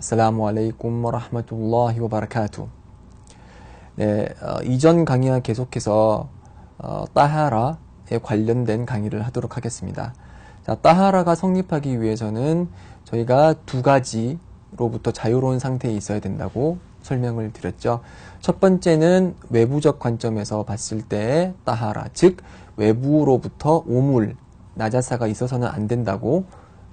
아스살라무 알라이쿰 와라흐마툴라히 와바라카투. 네, 이전 강의와 계속해서 따하라에 관련된 강의를 하도록 하겠습니다. 자, 따하라가 성립하기 위해서는 저희가 두 가지로부터 자유로운 상태에 있어야 된다고 설명을 드렸죠. 첫 번째는 외부적 관점에서 봤을 때의 따하라, 즉 외부로부터 오물, 나자사가 있어서는 안 된다고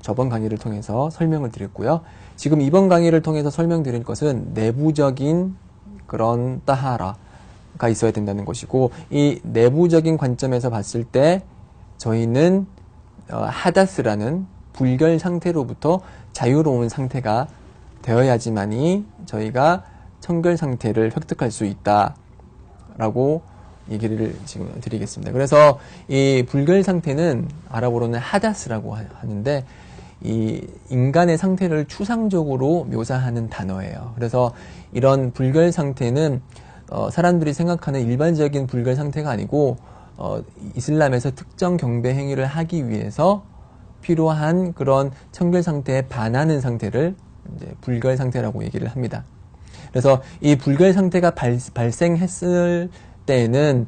저번 강의를 통해서 설명을 드렸고요. 지금 이번 강의를 통해서 설명드릴 것은 내부적인 그런 따하라가 있어야 된다는 것이고, 이 내부적인 관점에서 봤을 때 저희는 하다스라는 불결 상태로부터 자유로운 상태가 되어야지만이 저희가 청결 상태를 획득할 수 있다라고 얘기를 지금 드리겠습니다. 그래서 이 불결 상태는 아랍어로는 하다스라고 하는데, 이 인간의 상태를 추상적으로 묘사하는 단어예요. 그래서 이런 불결 상태는 사람들이 생각하는 일반적인 불결 상태가 아니고 이슬람에서 특정 경배 행위를 하기 위해서 필요한 그런 청결 상태에 반하는 상태를 이제 불결 상태라고 얘기를 합니다. 그래서 이 불결 상태가 발생했을 때에는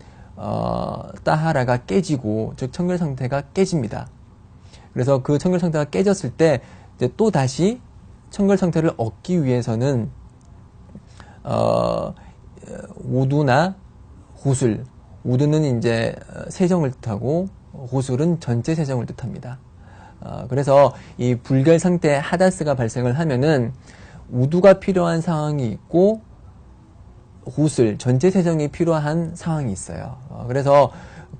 따하라가 깨지고, 즉 청결 상태가 깨집니다. 그래서 그 청결 상태가 깨졌을 때 이제 또 다시 청결 상태를 얻기 위해서는 우두나 구슬, 우두는 이제 세정을 뜻하고 구슬은 전체 세정을 뜻합니다. 그래서 이 불결 상태 하다스가 발생을 하면은 우두가 필요한 상황이 있고 구슬, 전체 세정이 필요한 상황이 있어요. 그래서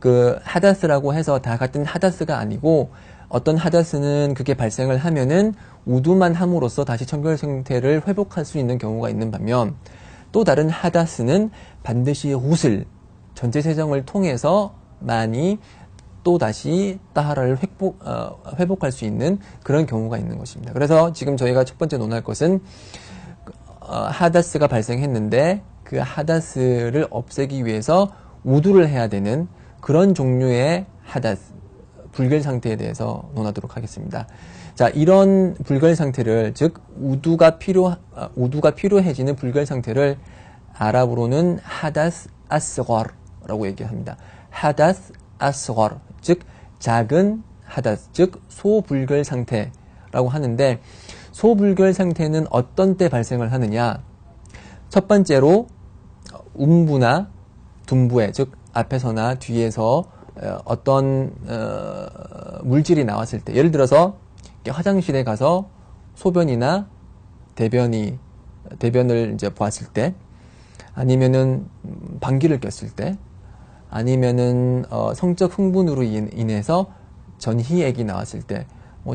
그 하다스라고 해서 다 같은 하다스가 아니고, 어떤 하다스는 그게 발생을 하면은 우두만 함으로써 다시 청결 상태를 회복할 수 있는 경우가 있는 반면, 또 다른 하다스는 반드시 구슬, 전체 세정을 통해서만이 또 다시 따하라를 회복할 수 있는 그런 경우가 있는 것입니다. 그래서 지금 저희가 첫 번째 논할 것은 하다스가 발생했는데 그 하다스를 없애기 위해서 우두를 해야 되는 그런 종류의 하다스, 불결 상태에 대해서 논하도록 하겠습니다. 자, 이런 불결 상태를, 즉 우두가 필요해지는 불결 상태를 아랍어로는 하다스 아스거르라고 얘기합니다. 하다스 아스거르, 즉 작은 하다스, 즉 소불결 상태라고 하는데, 소불결 상태는 어떤 때 발생을 하느냐? 첫 번째로 움부나 둔부에, 즉 앞에서나 뒤에서 어떤 물질이 나왔을 때, 예를 들어서 화장실에 가서 소변이나 대변을 이제 보았을 때, 아니면은 방귀를 꼈을 때, 아니면은 성적 흥분으로 인해서 전희액이 나왔을 때,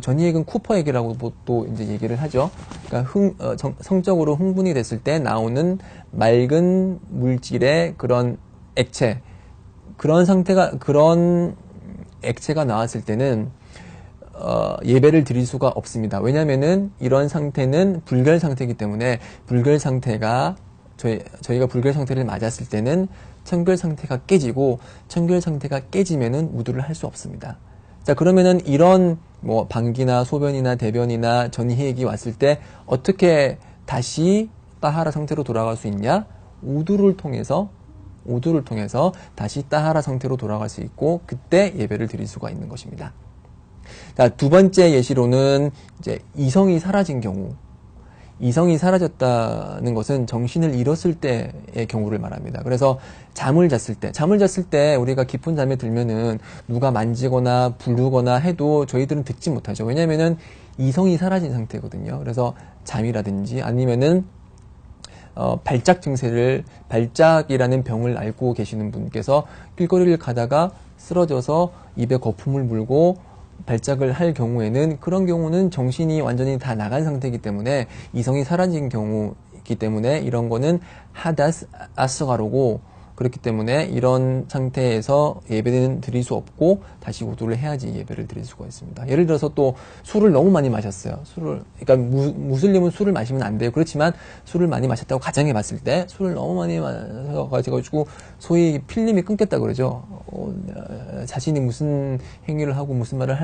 전희액은 쿠퍼액이라고 또 이제 얘기를 하죠. 그러니까 성적으로 흥분이 됐을 때 나오는 맑은 물질의 그런 액체, 그런 액체가 나왔을 때는 예배를 드릴 수가 없습니다. 왜냐면은 이런 상태는 불결 상태이기 때문에, 불결 상태가 저희가 불결 상태를 맞았을 때는 청결 상태가 깨지고, 청결 상태가 깨지면은 우두를 할 수 없습니다. 자, 그러면은 이런 방귀나 소변이나 대변이나 전희액이 왔을 때 어떻게 다시 따하라 상태로 돌아갈 수 있냐? 우두를 통해서 다시 따하라 상태로 돌아갈 수 있고, 그때 예배를 드릴 수가 있는 것입니다. 자, 두 번째 예시로는 이제 이성이 사라진 경우. 이성이 사라졌다는 것은 정신을 잃었을 때의 경우를 말합니다. 그래서 잠을 잤을 때 우리가 깊은 잠에 들면은 누가 만지거나 부르거나 해도 저희들은 듣지 못하죠. 왜냐면은 이성이 사라진 상태거든요. 그래서 잠이라든지 아니면은 발작이라는 병을 앓고 계시는 분께서 길거리를 가다가 쓰러져서 입에 거품을 물고 발작을 할 경우에는, 그런 경우는 정신이 완전히 다 나간 상태이기 때문에, 이성이 사라진 경우이기 때문에 이런 거는 하다스 아스가르고, 그렇기 때문에 이런 상태에서 예배는 드릴 수 없고 다시 우두를 해야지 예배를 드릴 수가 있습니다. 예를 들어서 또 술을 너무 많이 마셨어요. 그러니까 무슬림은 술을 마시면 안 돼요. 그렇지만 술을 많이 마셨다고 가정해 봤을 때, 술을 너무 많이 마셔가지고 소위 필름이 끊겼다 그러죠. 자신이 무슨 행위를 하고 무슨 말을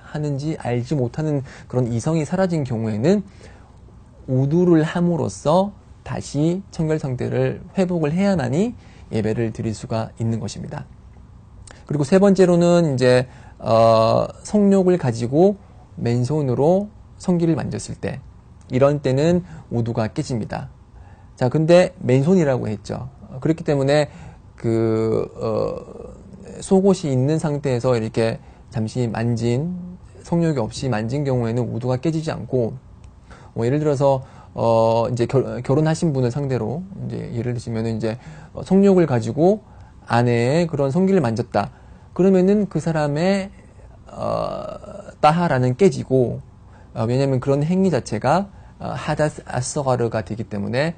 하는지 알지 못하는 그런 이성이 사라진 경우에는 우두를 함으로써 다시 청결 상태를 회복을 해야만이 예배를 드릴 수가 있는 것입니다. 그리고 세 번째로는 이제 성욕을 가지고 맨손으로 성기를 만졌을 때, 이런 때는 우두가 깨집니다. 자, 근데 맨손이라고 했죠. 그렇기 때문에 속옷이 있는 상태에서 이렇게 잠시 성욕이 없이 만진 경우에는 우두가 깨지지 않고, 예를 들어서 이제 결혼하신 분을 상대로 이제 예를 드시면은 이제 성욕을 가지고 아내의 그런 성기를 만졌다. 그러면은 그 사람의 따하라는 깨지고, 왜냐하면 그런 행위 자체가 하다스 아서가르가 되기 때문에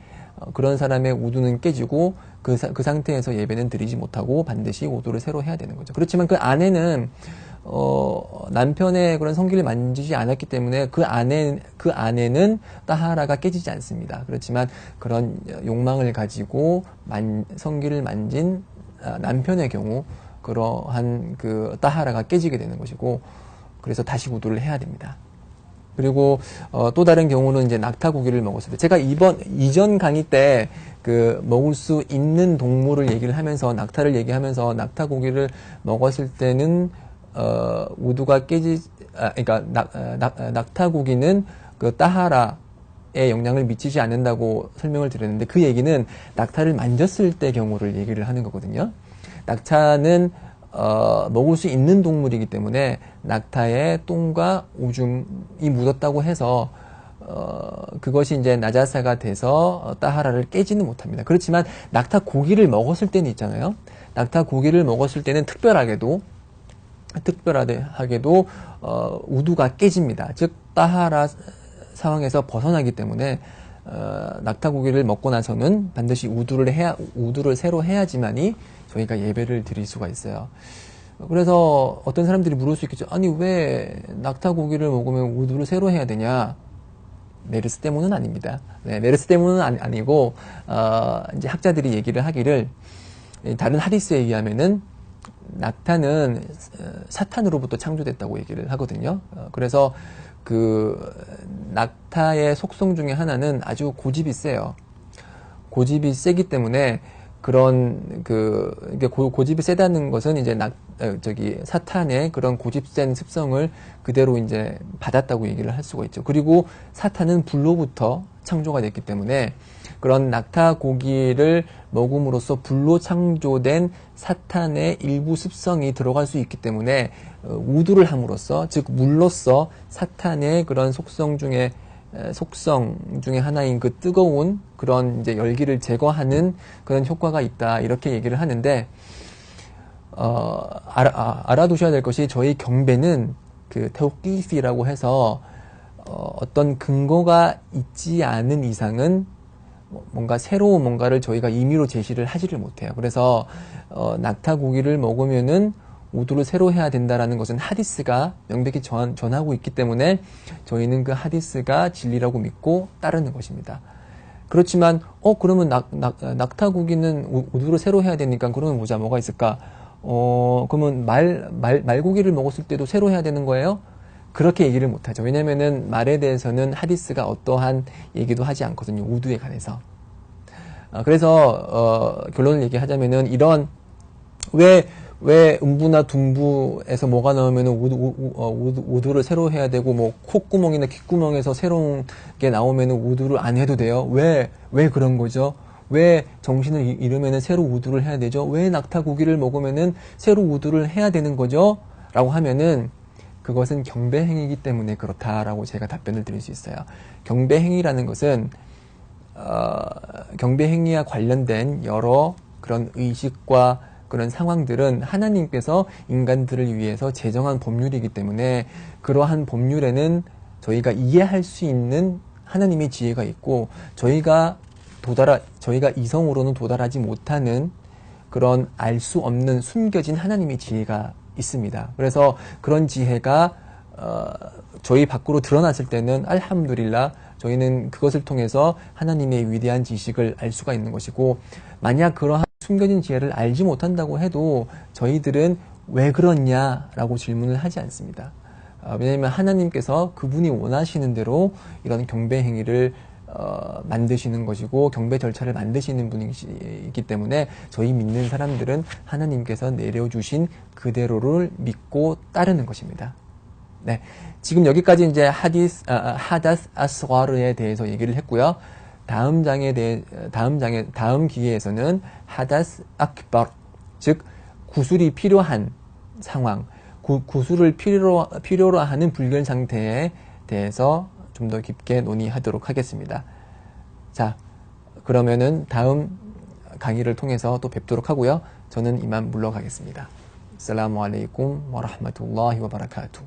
그런 사람의 우두는 깨지고 그 상태에서 예배는 드리지 못하고 반드시 우두를 새로 해야 되는 거죠. 그렇지만 그 아내는 남편의 그런 성기를 만지지 않았기 때문에 그 아내는 따하라가 깨지지 않습니다. 그렇지만 그런 욕망을 가지고 성기를 만진 남편의 경우 그러한 따하라가 깨지게 되는 것이고, 그래서 다시 우두를 해야 됩니다. 그리고 또 다른 경우는 이제 낙타고기를 먹었을 때, 제가 이전 강의 때 먹을 수 있는 동물을 얘기를 하면서 낙타를 얘기하면서 낙타고기를 먹었을 때는 우두가 그러니까 낙타고기는 따하라에 영향을 미치지 않는다고 설명을 드렸는데, 그 얘기는 낙타를 만졌을 때 경우를 얘기를 하는 거거든요. 낙타는 먹을 수 있는 동물이기 때문에 낙타의 똥과 오줌이 묻었다고 해서 그것이 이제 나자사가 돼서 따하라를 깨지는 못합니다. 그렇지만 낙타 고기를 먹었을 때는 있잖아요. 낙타 고기를 먹었을 때는 특별하게도 우두가 깨집니다. 즉 따하라 상황에서 벗어나기 때문에 낙타 고기를 먹고 나서는 반드시 우두를 새로 해야지만이 저희가 예배를 드릴 수가 있어요. 그래서 어떤 사람들이 물을 수 있겠죠. 아니, 왜 낙타 고기를 먹으면 우두를 새로 해야 되냐? 메르스 때문은 아닙니다. 네, 메르스 때문은 아니고, 이제 학자들이 얘기를 하기를, 다른 하디스에 의하면은, 낙타는 사탄으로부터 창조됐다고 얘기를 하거든요. 그래서 낙타의 속성 중에 하나는 아주 고집이 세요. 고집이 세기 때문에 고집이 세다는 것은 이제 사탄의 그런 고집센 습성을 그대로 이제 받았다고 얘기를 할 수가 있죠. 그리고 사탄은 불로부터 창조가 됐기 때문에 그런 낙타 고기를 먹음으로써 불로 창조된 사탄의 일부 습성이 들어갈 수 있기 때문에 우두를 함으로써, 즉 물로써 사탄의 그런 속성 중에 하나인 뜨거운 그런 이제 열기를 제거하는 그런 효과가 있다, 이렇게 얘기를 하는데, 알아두셔야 될 것이, 저희 경배는 테오키시라고 해서 어떤 근거가 있지 않은 이상은 뭔가 새로운 뭔가를 저희가 임의로 제시를 하지를 못해요. 그래서 낙타 고기를 먹으면은 우두를 새로 해야 된다라는 것은 하디스가 명백히 전하고 있기 때문에 저희는 그 하디스가 진리라고 믿고 따르는 것입니다. 그렇지만 그러면 낙타 고기는 우두를 새로 해야 되니까 그러면 뭐가 있을까? 그러면 말고기를 먹었을 때도 새로 해야 되는 거예요? 그렇게 얘기를 못하죠. 왜냐면은 말에 대해서는 하디스가 어떠한 얘기도 하지 않거든요. 우두에 관해서. 그래서 결론을 얘기하자면은 왜 음부나 둔부에서 뭐가 나오면은 우두를 새로 해야 되고, 뭐 콧구멍이나 귓구멍에서 새로운 게 나오면은 우두를 안 해도 돼요? 왜 그런 거죠? 왜 정신을 잃으면은 새로 우두를 해야 되죠? 왜 낙타 고기를 먹으면은 새로 우두를 해야 되는 거죠? 라고 하면은 그것은 경배행위이기 때문에 그렇다라고 제가 답변을 드릴 수 있어요. 경배행위라는 것은 경배행위와 관련된 여러 그런 의식과 그런 상황들은 하나님께서 인간들을 위해서 제정한 법률이기 때문에 그러한 법률에는 저희가 이해할 수 있는 하나님의 지혜가 있고, 저희가 이성으로는 도달하지 못하는 그런 알 수 없는 숨겨진 하나님의 지혜가 있습니다. 그래서 그런 지혜가 저희 밖으로 드러났을 때는 알함두릴라, 저희는 그것을 통해서 하나님의 위대한 지식을 알 수가 있는 것이고, 만약 그러한 숨겨진 지혜를 알지 못한다고 해도 저희들은 왜 그렇냐라고 질문을 하지 않습니다. 왜냐하면 하나님께서 그분이 원하시는 대로 이런 경배 행위를 만드시는 것이고 경배 절차를 만드시는 분이기 때문에 저희 믿는 사람들은 하나님께서 내려주신 그대로를 믿고 따르는 것입니다. 네, 지금 여기까지 이제 하다스 아스가르에 대해서 얘기를 했고요. 다음 기회에서는 하다스 악bar, 즉 구술이 필요한 상황, 구술을 필요로 하는 불결 상태에 대해서 좀 더 깊게 논의하도록 하겠습니다. 자, 그러면은 다음 강의를 통해서 또 뵙도록 하고요. 저는 이만 물러가겠습니다. 아슬라무 알레이쿰 와 라흐마툴라히 와 바라카투.